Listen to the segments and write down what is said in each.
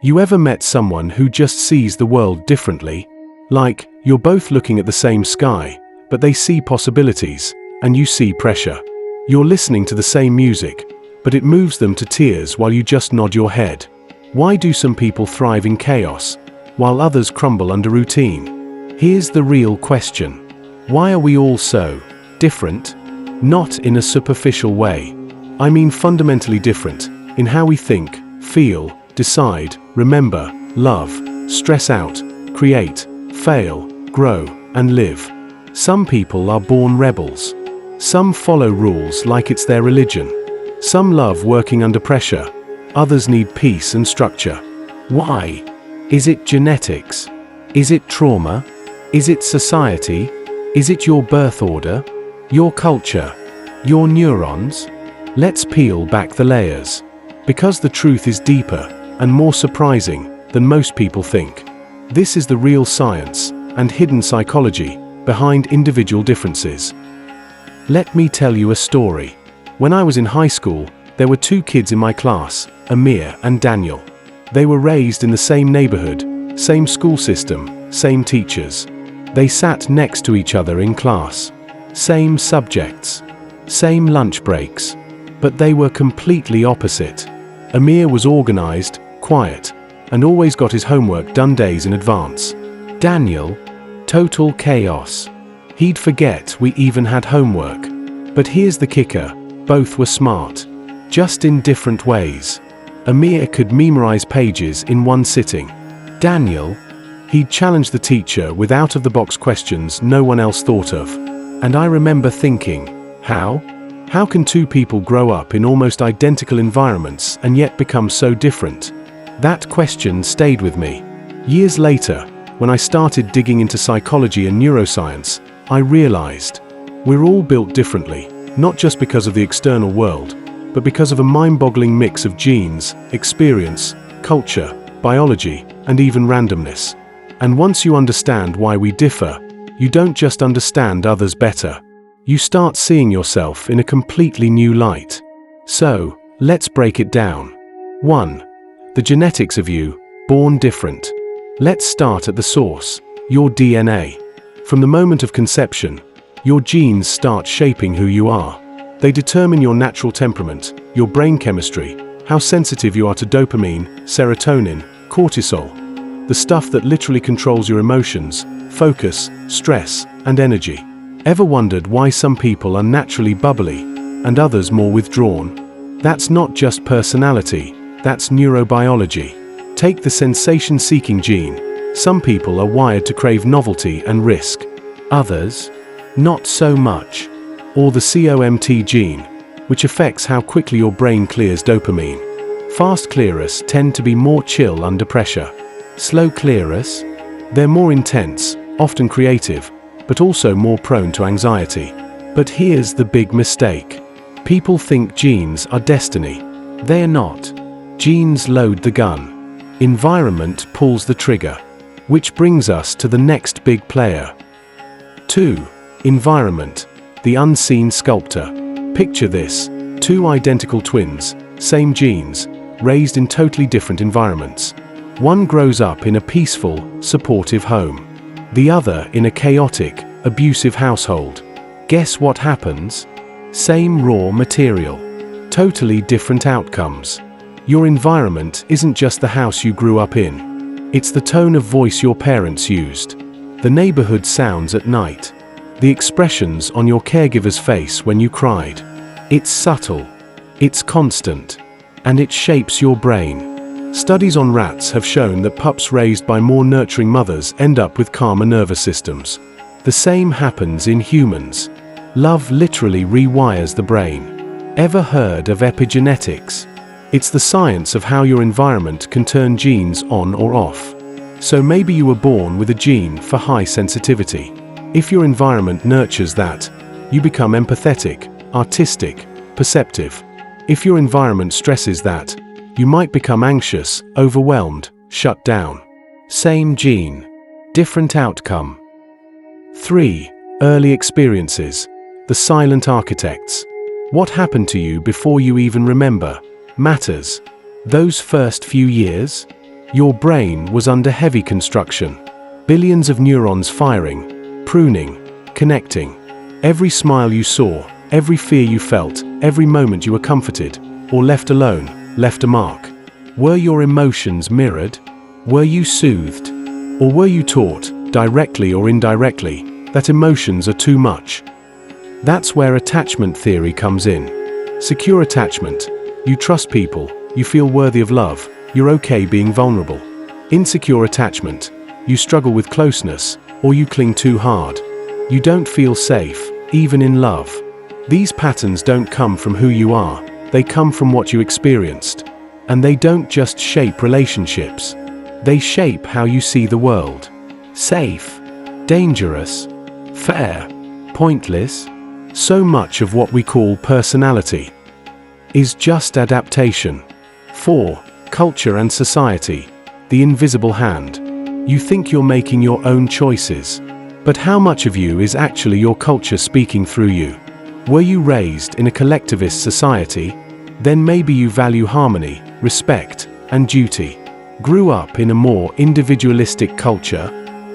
You ever met someone who just sees the world differently? Like, you're both looking at the same sky, but they see possibilities, and you see pressure. You're listening to the same music, but it moves them to tears while you just nod your head. Why do some people thrive in chaos, while others crumble under routine? Here's the real question. Why are we all so different? Not in a superficial way. I mean fundamentally different, in how we think, feel, decide, remember, love, stress out, create, fail, grow, and live. Some people are born rebels. Some follow rules like it's their religion. Some love working under pressure. Others need peace and structure. Why? Is it genetics? Is it trauma? Is it society? Is it your birth order? Your culture? Your neurons? Let's peel back the layers. Because the truth is deeper and more surprising than most people think. This is the real science and hidden psychology behind individual differences. Let me tell you a story. When I was in high school, there were two kids in my class, Amir and Daniel. They were raised in the same neighborhood, same school system, same teachers. They sat next to each other in class. Same subjects, same lunch breaks. But they were completely opposite. Amir was organized, quiet, and always got his homework done days in advance. Daniel, total chaos. He'd forget we even had homework. But here's the kicker, both were smart, just in different ways. Amir could memorize pages in one sitting. Daniel, he'd challenge the teacher with out-of-the-box questions no one else thought of. And I remember thinking, how? How can two people grow up in almost identical environments and yet become so different? That question stayed with me. Years later, when I started digging into psychology and neuroscience, I realized we're all built differently, not just because of the external world, but because of a mind-boggling mix of genes, experience, culture, biology, and even randomness. And once you understand why we differ, you don't just understand others better. You start seeing yourself in a completely new light. So, let's break it down. 1. The genetics of you, born different. Let's start at the source, your DNA. From the moment of conception, your genes start shaping who you are. They determine your natural temperament, your brain chemistry, how sensitive you are to dopamine, serotonin, cortisol, the stuff that literally controls your emotions, focus, stress, and energy. Ever wondered why some people are naturally bubbly and others more withdrawn? That's not just personality, that's neurobiology. Take the sensation-seeking gene. Some people are wired to crave novelty and risk. Others, not so much. Or the COMT gene, which affects how quickly your brain clears dopamine. Fast clearers tend to be more chill under pressure. Slow clearers? They're more intense, often creative, but also more prone to anxiety. But here's the big mistake. People think genes are destiny. They're not. Genes load the gun. Environment pulls the trigger. Which brings us to the next big player. 2. Environment, the unseen sculptor. Picture this, two identical twins, same genes, raised in totally different environments. One grows up in a peaceful, supportive home. The other in a chaotic, abusive household. Guess what happens? Same raw material. Totally different outcomes. Your environment isn't just the house you grew up in. It's the tone of voice your parents used. The neighborhood sounds at night. The expressions on your caregiver's face when you cried. It's subtle. It's constant. And it shapes your brain. Studies on rats have shown that pups raised by more nurturing mothers end up with calmer nervous systems. The same happens in humans. Love literally rewires the brain. Ever heard of epigenetics? It's the science of how your environment can turn genes on or off. So maybe you were born with a gene for high sensitivity. If your environment nurtures that, you become empathetic, artistic, perceptive. If your environment stresses that, you might become anxious, overwhelmed, shut down. Same gene, different outcome. 3. Early experiences, the silent architects. What happened to you before you even remember matters. Those first few years? Your brain was under heavy construction. Billions of neurons firing, pruning, connecting. Every smile you saw, every fear you felt, every moment you were comforted, or left alone, left a mark. Were your emotions mirrored? Were you soothed? Or were you taught, directly or indirectly, that emotions are too much? That's where attachment theory comes in. Secure attachment. You trust people, you feel worthy of love, you're okay being vulnerable. Insecure attachment. You struggle with closeness, or you cling too hard. You don't feel safe, even in love. These patterns don't come from who you are, they come from what you experienced. And they don't just shape relationships. They shape how you see the world. Safe, dangerous, fair, pointless. So much of what we call personality is just adaptation. 4. Culture and society. The invisible hand. You think you're making your own choices. But how much of you is actually your culture speaking through you? Were you raised in a collectivist society? Then maybe you value harmony, respect, and duty. Grew up in a more individualistic culture?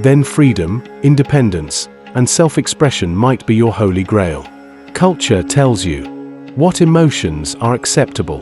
Then freedom, independence, and self-expression might be your holy grail. Culture tells you what emotions are acceptable,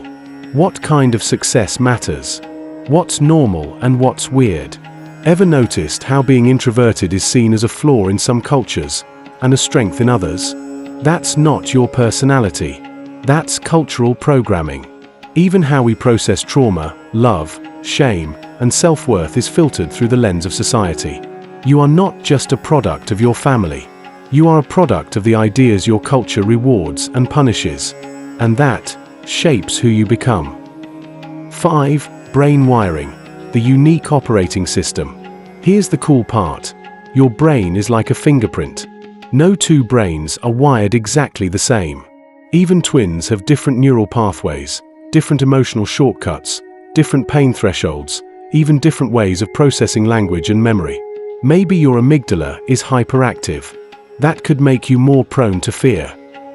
what kind of success matters, what's normal and what's weird. Ever noticed how being introverted is seen as a flaw in some cultures and a strength in others? That's not your personality. That's cultural programming. Even how we process trauma, love, shame, and self-worth is filtered through the lens of society. You are not just a product of your family. You are a product of the ideas your culture rewards and punishes. And that shapes who you become. 5. Brain wiring. The unique operating system. Here's the cool part. Your brain is like a fingerprint. No two brains are wired exactly the same. Even twins have different neural pathways, different emotional shortcuts, different pain thresholds, even different ways of processing language and memory. Maybe your amygdala is hyperactive. That could make you more prone to fear.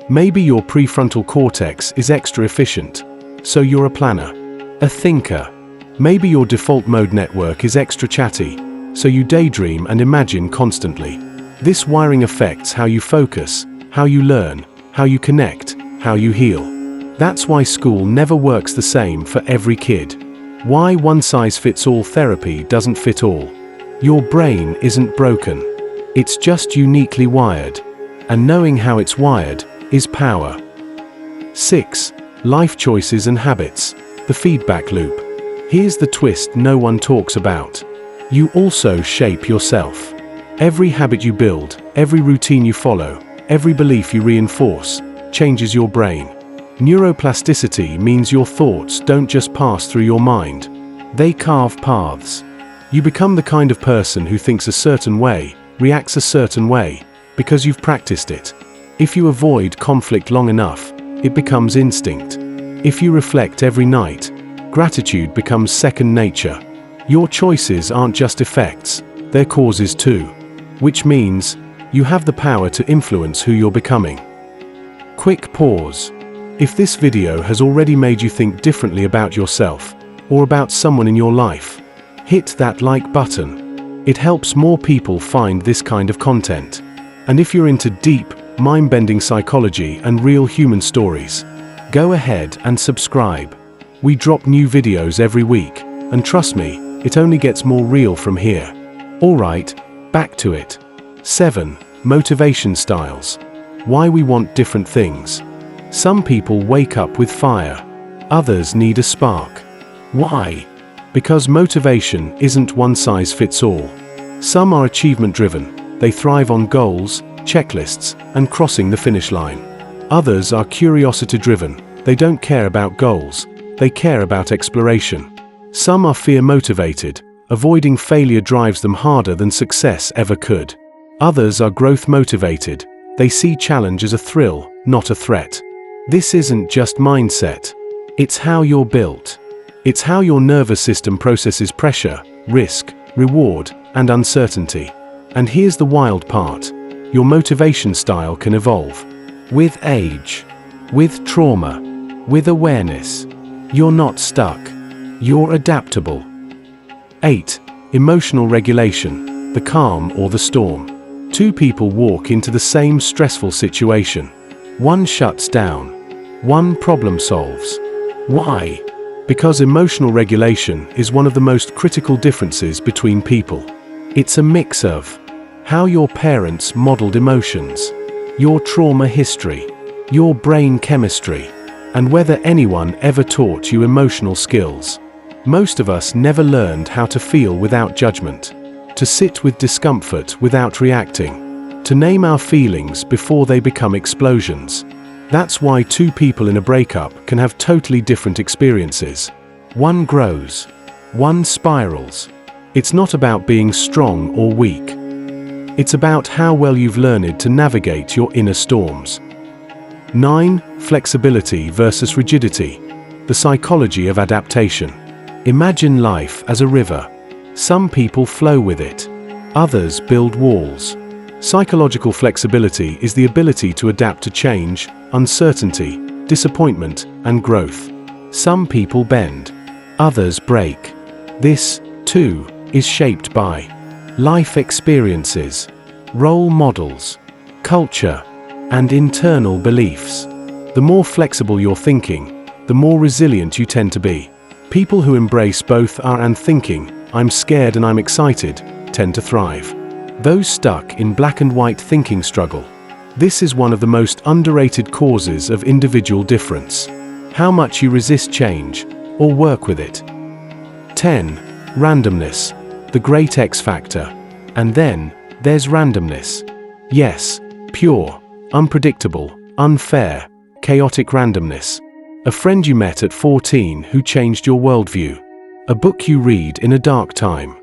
Maybe your prefrontal cortex is extra efficient, so you're a planner, a thinker. Maybe your default mode network is extra chatty, so you daydream and imagine constantly. This wiring affects how you focus, how you learn, how you connect, how you heal. That's why school never works the same for every kid. Why one-size-fits-all therapy doesn't fit all. Your brain isn't broken. It's just uniquely wired. And knowing how it's wired is power. 6. Life choices and habits. The feedback loop. Here's the twist no one talks about. You also shape yourself. Every habit you build, every routine you follow, every belief you reinforce, changes your brain. Neuroplasticity means your thoughts don't just pass through your mind. They carve paths. You become the kind of person who thinks a certain way, reacts a certain way, because you've practiced it. If you avoid conflict long enough, it becomes instinct. If you reflect every night, gratitude becomes second nature. Your choices aren't just effects, they're causes too. Which means, you have the power to influence who you're becoming. Quick pause. If this video has already made you think differently about yourself, or about someone in your life, hit that like button. It helps more people find this kind of content. And if you're into deep, mind-bending psychology and real human stories, go ahead and subscribe. We drop new videos every week, and trust me, it only gets more real from here. Alright, back to it. 7. Motivation styles. Why we want different things. Some people wake up with fire. Others need a spark. Why? Because motivation isn't one size fits all. Some are achievement-driven. They thrive on goals, checklists, and crossing the finish line. Others are curiosity-driven. They don't care about goals. They care about exploration. Some are fear-motivated. Avoiding failure drives them harder than success ever could. Others are growth-motivated. They see challenge as a thrill, not a threat. This isn't just mindset. It's how you're built. It's how your nervous system processes pressure, risk, reward, and uncertainty. And here's the wild part. Your motivation style can evolve. With age. With trauma. With awareness. You're not stuck. You're adaptable. 8. Emotional regulation, the calm or the storm. Two people walk into the same stressful situation. One shuts down. One problem solves. Why? Because emotional regulation is one of the most critical differences between people. It's a mix of how your parents modeled emotions, your trauma history, your brain chemistry, and whether anyone ever taught you emotional skills. Most of us never learned how to feel without judgment, to sit with discomfort without reacting, to name our feelings before they become explosions. That's why two people in a breakup can have totally different experiences. One grows, one spirals. It's not about being strong or weak. It's about how well you've learned to navigate your inner storms. 9. Flexibility versus rigidity, the psychology of adaptation. Imagine life as a river. Some people flow with it. Others build walls. Psychological flexibility is the ability to adapt to change, uncertainty, disappointment, and growth. Some people bend. Others break. This, too, is shaped by life experiences, role models, culture, and internal beliefs. The more flexible your thinking, the more resilient you tend to be. People who embrace both are and thinking, I'm scared and I'm excited, tend to thrive. Those stuck in black and white thinking struggle. This is one of the most underrated causes of individual difference. How much you resist change, or work with it. 10. Randomness, the great X factor. And then, there's randomness. Yes, pure, unpredictable, unfair, chaotic randomness. A friend you met at 14 who changed your worldview. A book you read in a dark time.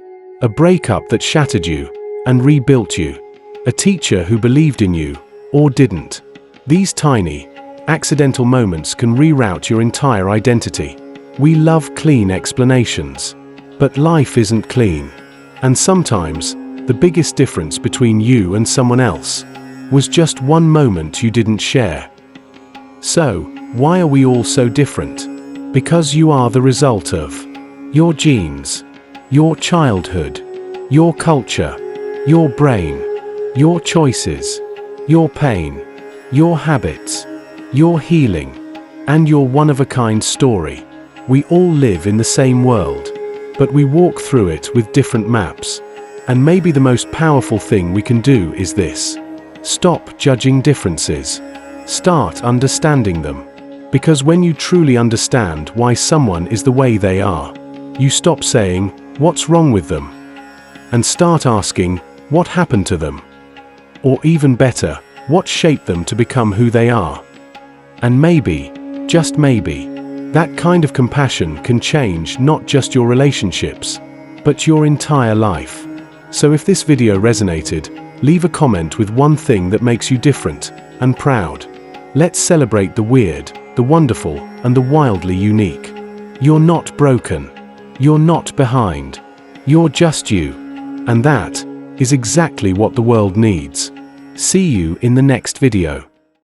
A breakup that shattered you and rebuilt you. A teacher who believed in you, or didn't. These tiny, accidental moments can reroute your entire identity. We love clean explanations. But life isn't clean. And sometimes, the biggest difference between you and someone else was just one moment you didn't share. So, why are we all so different? Because you are the result of your genes, your childhood, your culture, your brain, your choices, your pain, your habits, your healing, and your one-of-a-kind story. We all live in the same world, but we walk through it with different maps. And maybe the most powerful thing we can do is this. Stop judging differences. Start understanding them. Because when you truly understand why someone is the way they are, you stop saying, "What's wrong with them?" and start asking, "What happened to them?" Or even better, what shaped them to become who they are? And maybe, just maybe, that kind of compassion can change not just your relationships, but your entire life. So if this video resonated, leave a comment with one thing that makes you different and proud. Let's celebrate the weird, the wonderful, and the wildly unique. You're not broken. You're not behind. You're just you. And that is exactly what the world needs. See you in the next video.